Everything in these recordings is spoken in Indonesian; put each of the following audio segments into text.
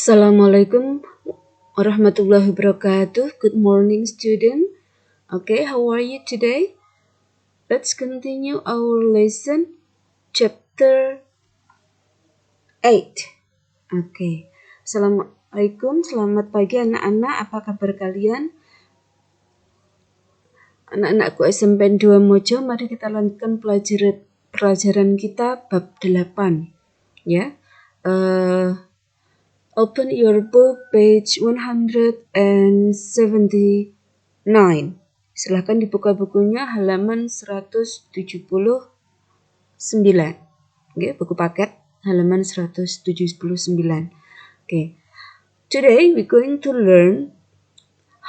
Assalamualaikum warahmatullahi wabarakatuh. Good morning, student. Okay, how are you today? Let's continue our lesson, chapter 8. Okay. Assalamualaikum, selamat pagi anak-anak. Apa kabar kalian? Anak-anakku SMP 2 Mojo, mari kita lanjutkan pelajaran kita bab 8. Ya. Open your book page 179. Silahkan dibuka bukunya halaman 179. Oke, buku paket halaman 179. Oke. Today we're going to learn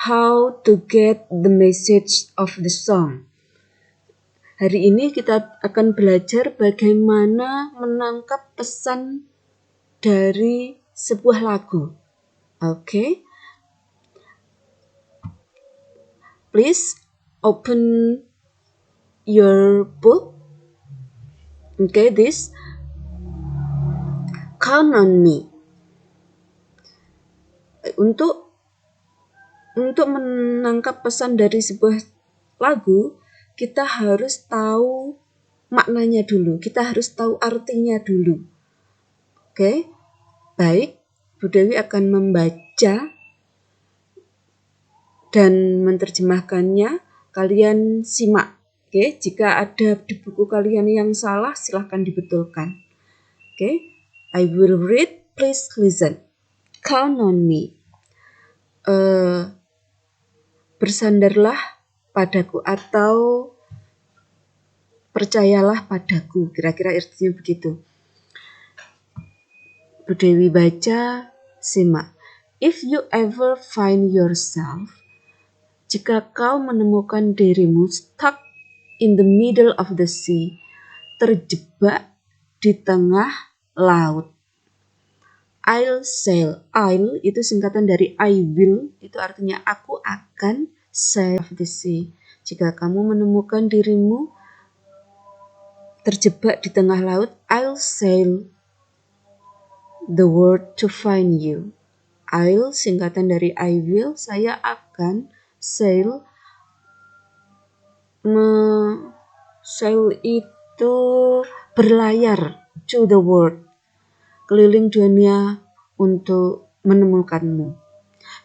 how to get the message of the song. Hari ini kita akan belajar bagaimana menangkap pesan dari sebuah lagu. Okay. Please open your book. Okay, this Count on Me. Untuk menangkap pesan dari sebuah lagu, kita harus tahu maknanya dulu. Kita harus tahu artinya dulu. Okay. Baik, Bu Dewi akan membaca dan menerjemahkannya. Kalian simak. Oke, jika ada di buku kalian yang salah, silahkan dibetulkan. Oke, I will read. Please listen. Count on me. Bersandarlah padaku atau percayalah padaku. Kira-kira artinya begitu. Bu Dewi baca, simak. If you ever find yourself, jika kau menemukan dirimu stuck in the middle of the sea, terjebak di tengah laut. I'll sail. I'll itu singkatan dari I will, itu artinya aku akan sail of the sea. Jika kamu menemukan dirimu terjebak di tengah laut, I'll sail the world to find you. I'll singkatan dari I will, saya akan sail. Sail itu berlayar to the world, keliling dunia untuk menemukanmu.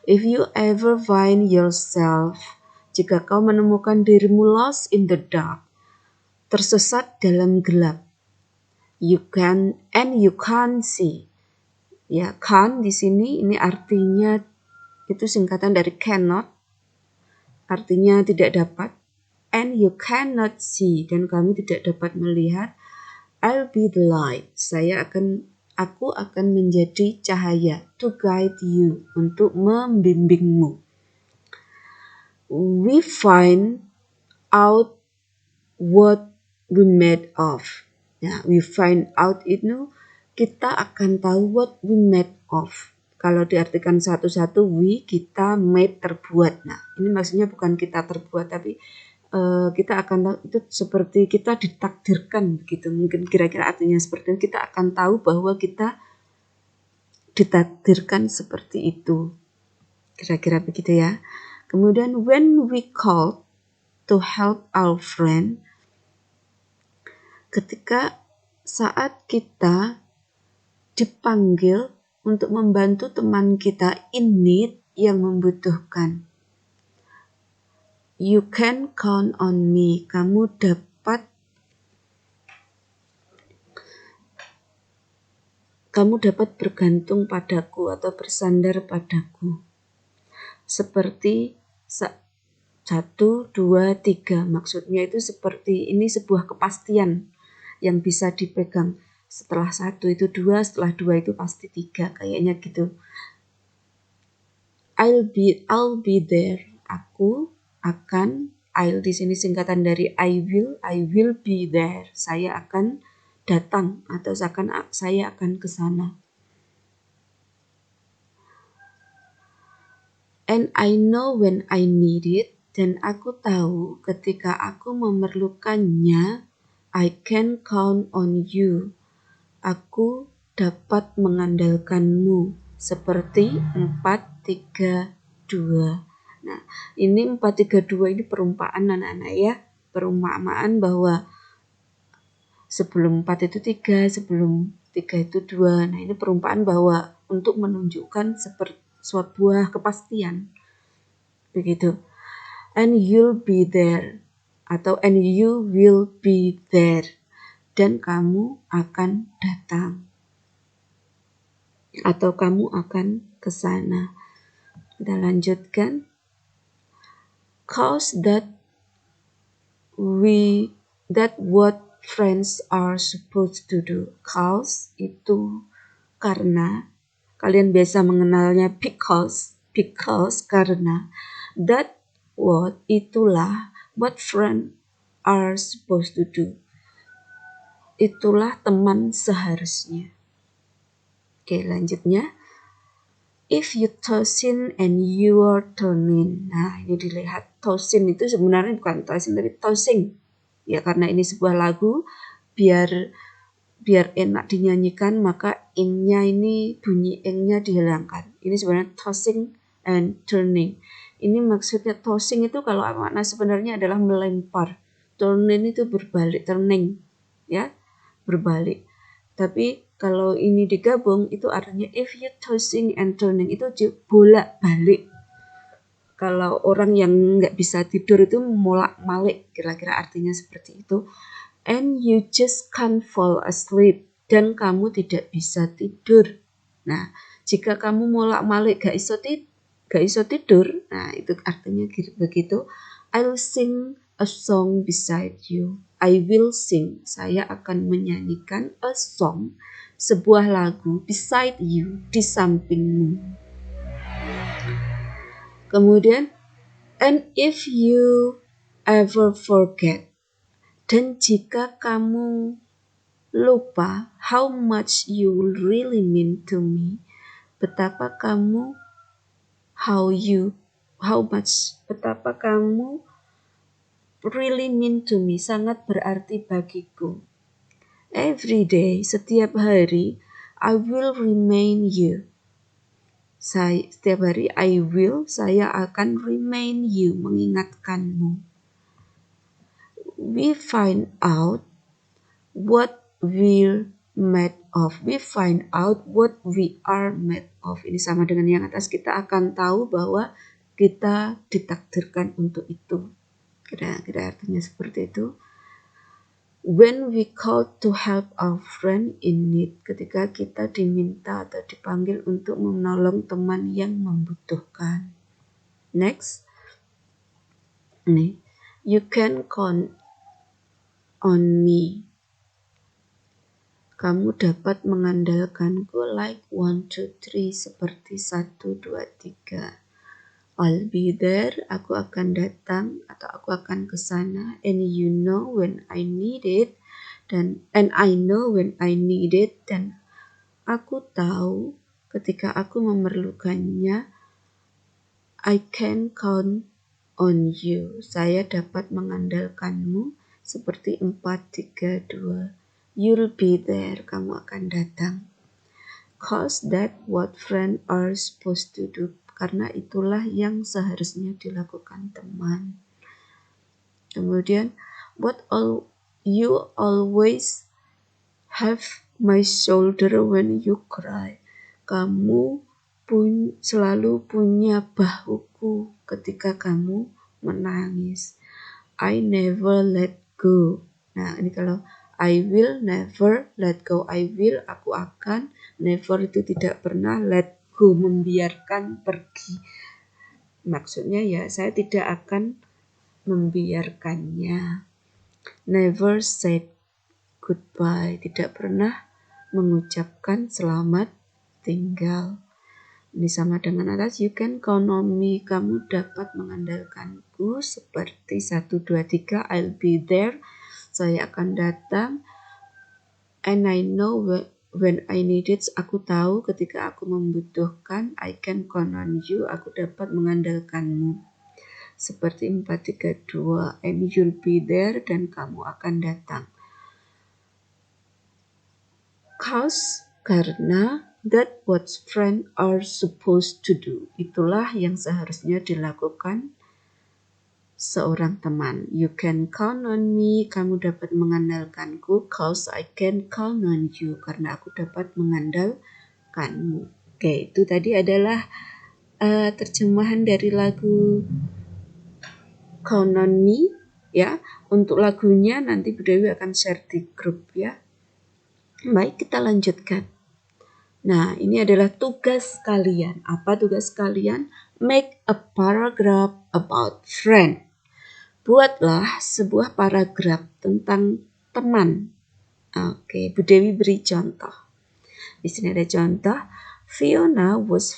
If you ever find yourself, jika kau menemukan dirimu lost in the dark, tersesat dalam gelap, you can't see. Ya, can di sini ini artinya itu singkatan dari cannot, artinya tidak dapat. And you cannot see, dan kami tidak dapat melihat. I'll be the light. Aku akan menjadi cahaya, to guide you, untuk membimbingmu. We find out what we made of. Ya, we find out itu kita akan tahu what we made of. Kalau diartikan satu-satu, we, kita, made, terbuat. Nah, ini maksudnya bukan kita terbuat, tapi kita akan tahu itu seperti kita ditakdirkan begitu. Mungkin kira-kira artinya seperti itu. Kita akan tahu bahwa kita ditakdirkan seperti itu. Kira-kira begitu ya. Kemudian when we call to help our friend, ketika saat kita dipanggil untuk membantu teman kita in need, yang membutuhkan. You can count on me. Kamu dapat bergantung padaku atau bersandar padaku. Seperti 1, 2, 3. Maksudnya itu seperti ini sebuah kepastian yang bisa dipegang. Setelah 1 itu 2, setelah 2 itu pasti 3. Kayaknya gitu. I'll be there. Aku akan, I'll di sini singkatan dari I will be there. Saya akan datang atau saya akan ke sana. And I know when I need it, dan aku tahu ketika aku memerlukannya. I can count on you. Aku dapat mengandalkanmu. seperti 4-3-2. Nah, ini 4-3-2 ini perumpamaan anak-anak ya. Perumpamaan bahwa sebelum 4 itu 3, sebelum 3 itu 2. Nah, ini perumpamaan bahwa untuk menunjukkan seperti sebuah kepastian. Begitu. And you'll be there. Atau and you will be there. Dan kamu akan datang. Atau kamu akan ke sana. Kita lanjutkan. Cause that what friends are supposed to do. Cause itu karena, kalian biasa mengenalnya because karena, that what itulah what friends are supposed to do. Itulah teman seharusnya. Oke, lanjutnya. If you tosin and you are turning. Nah, ini dilihat. Tosin itu sebenarnya bukan tosin tapi tossing. Ya, karena ini sebuah lagu, biar enak dinyanyikan, maka ing-nya ini, bunyi ing-nya dihilangkan. Ini sebenarnya tossing and turning. Ini maksudnya tossing itu kalau makna sebenarnya adalah melempar. Turning itu berbalik, turning. Ya, berbalik. Tapi kalau ini digabung itu artinya if you tossing and turning itu bolak-balik. Kalau orang yang nggak bisa tidur itu molak-malik, kira-kira artinya seperti itu. And you just can't fall asleep. Dan kamu tidak bisa tidur. Nah, jika kamu molak-malik gak iso tidur, nah itu artinya begitu. I'll sing a song beside you. I will sing, saya akan menyanyikan a song, sebuah lagu, beside you, di sampingmu. Kemudian, and if you ever forget, dan jika kamu lupa how much you really mean to me, betapa kamu really mean to me, sangat berarti bagiku. Every day, setiap hari, I will remain you. Setiap hari saya akan remain you, mengingatkanmu. We find out what we're made of. We find out what we are made of. Ini sama dengan yang atas, kita akan tahu bahwa kita ditakdirkan untuk itu. Kira-kira artinya seperti itu. When we call to help our friend in need, ketika kita diminta atau dipanggil untuk menolong teman yang membutuhkan. Next. Nih, you can count on me. Kamu dapat mengandalkanku like 1, 2, 3, seperti 1, 2, 3. I'll be there, aku akan datang atau aku akan ke sana. And you know when I need it, and I know when I need it, dan aku tahu ketika aku memerlukannya. I can count on you, saya dapat mengandalkanmu, seperti 4, 3, 2. You'll be there, kamu akan datang. Cause that what friends are supposed to do, karena itulah yang seharusnya dilakukan teman. Kemudian, you always have my shoulder when you cry. Kamu selalu punya bahuku ketika kamu menangis. I never let go. Nah, ini kalau I will never let go. I will, aku akan. Never itu tidak pernah. Let go, membiarkan pergi. Maksudnya ya, saya tidak akan membiarkannya. Never said goodbye. Tidak pernah mengucapkan selamat tinggal. Ini sama dengan atas, you can count on me, kamu dapat mengandalkanku, seperti 1, 2, 3, I'll be there, saya akan datang. And I know when I need it, aku tahu ketika aku membutuhkan. I can count on you, aku dapat mengandalkanmu, seperti 4, 3, 2. And you'll be there, dan kamu akan datang. Cause, karena, That what friends are supposed to do. Itulah yang seharusnya dilakukan seorang teman. You can count on me, kamu dapat mengandalkanku, cause I can count on you, karena aku dapat mengandalkanmu. Oke, itu tadi adalah terjemahan dari lagu Count on Me, ya. Untuk lagunya nanti Bu Dewi akan share di grup, ya. Baik, kita lanjutkan. Nah, ini adalah tugas kalian. Apa tugas kalian? Make a paragraph about friend. Buatlah sebuah paragraf tentang teman. Oke, Bu Dewi beri contoh. Di sini ada contoh. Fiona was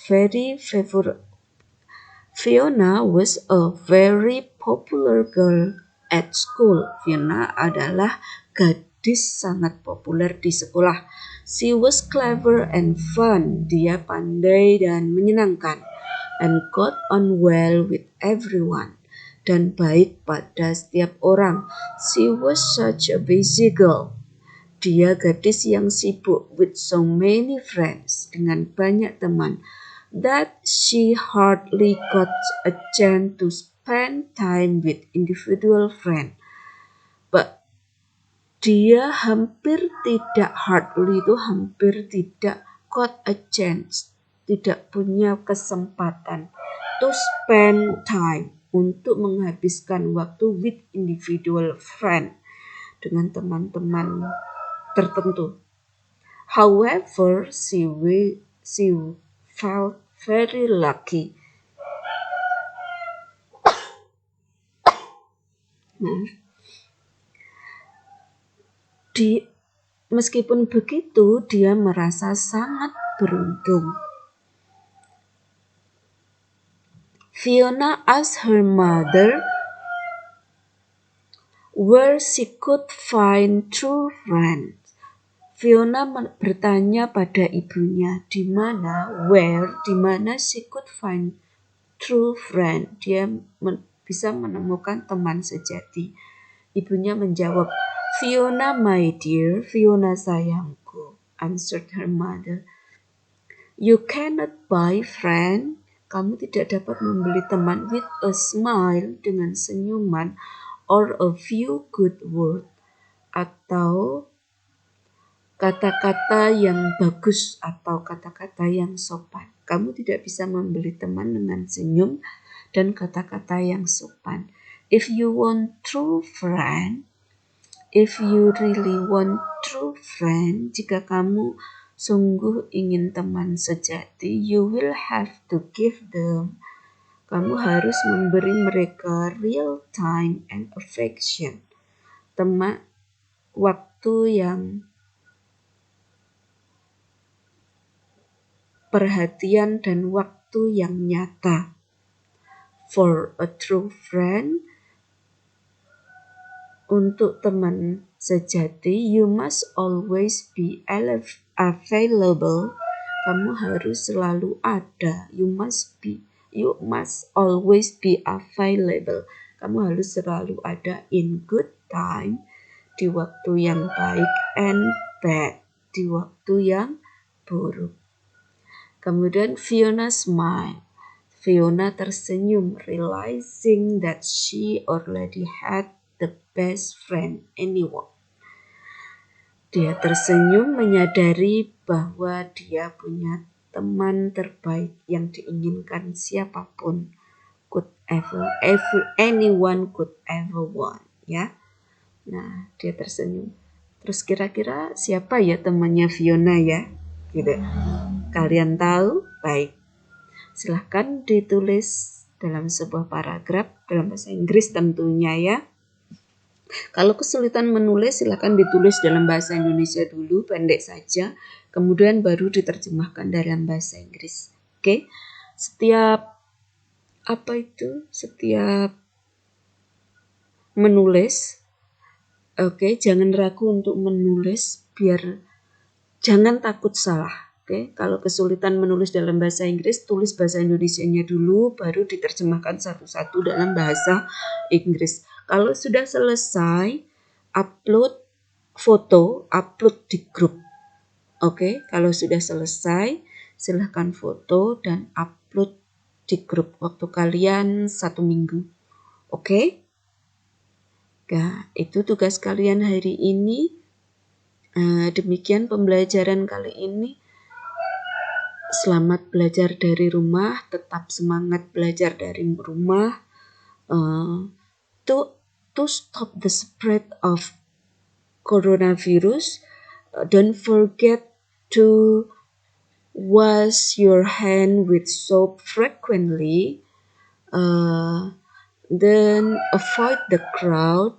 a very popular girl at school. Fiona adalah gadis sangat populer di sekolah. She was clever and fun. Dia pandai dan menyenangkan. And got on well with everyone. Dan baik pada setiap orang. She was such a busy girl. Dia gadis yang sibuk with so many friends, dengan banyak teman, that she hardly got a chance to spend time with individual friends. But dia hampir tidak got a chance, tidak punya kesempatan to spend time, untuk menghabiskan waktu with individual friend, dengan teman-teman tertentu. However, she felt very lucky. Meskipun begitu, dia merasa sangat beruntung. Fiona asked her mother where she could find true friends. Fiona bertanya pada ibunya di mana she could find true friend. Dia bisa menemukan teman sejati. Ibunya menjawab, Fiona my dear, Fiona sayangku, answered her mother. You cannot buy friend. Kamu tidak dapat membeli teman with a smile, dengan senyuman, or a few good words, atau kata-kata yang bagus atau kata-kata yang sopan. Kamu tidak bisa membeli teman dengan senyum dan kata-kata yang sopan. If you want true friend, if you really want true friend, jika kamu sungguh ingin teman sejati, you will have to give them. Kamu harus memberi mereka real time and affection. Waktu yang perhatian dan waktu yang nyata. For a true friend, untuk teman sejati, you must always be available. Kamu harus selalu ada. You must always be available. Kamu harus selalu ada in good time, di waktu yang baik, and bad, di waktu yang buruk. Kemudian Fiona smiled. Fiona tersenyum, realizing that she already had the best friend anyone. Dia tersenyum menyadari bahwa dia punya teman terbaik yang diinginkan siapapun anyone could ever want, ya. Nah, dia tersenyum. Terus kira-kira siapa ya temannya Fiona ya? Gitu. Kalian tahu? Baik. Silahkan ditulis dalam sebuah paragraf dalam bahasa Inggris tentunya ya. Kalau kesulitan menulis silahkan ditulis dalam bahasa Indonesia dulu, pendek saja, kemudian baru diterjemahkan dalam bahasa Inggris. Oke? Setiap menulis, jangan ragu untuk menulis, biar jangan takut salah. Kalau kesulitan menulis dalam bahasa Inggris, tulis bahasa Indonesianya dulu, baru diterjemahkan satu-satu dalam bahasa Inggris. Kalau sudah selesai, upload foto, upload di grup. Oke, kalau sudah selesai, silahkan foto dan upload di grup waktu kalian 1 minggu. Oke? Nah, itu tugas kalian hari ini. Demikian pembelajaran kali ini. Selamat belajar dari rumah, tetap semangat belajar dari rumah. To stop the spread of coronavirus, don't forget to wash your hand with soap frequently. Then avoid the crowd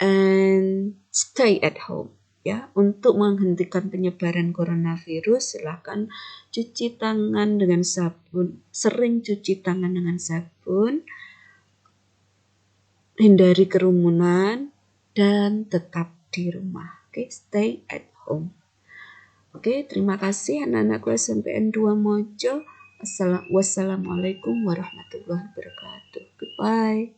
and stay at home. Ya, untuk menghentikan penyebaran coronavirus, silakan cuci tangan dengan sabun, sering cuci tangan dengan sabun, hindari kerumunan, dan tetap di rumah. Oke, stay at home. Oke, terima kasih anak-anakku SMPN 2 Mojo. Wassalamualaikum warahmatullahi wabarakatuh. Goodbye.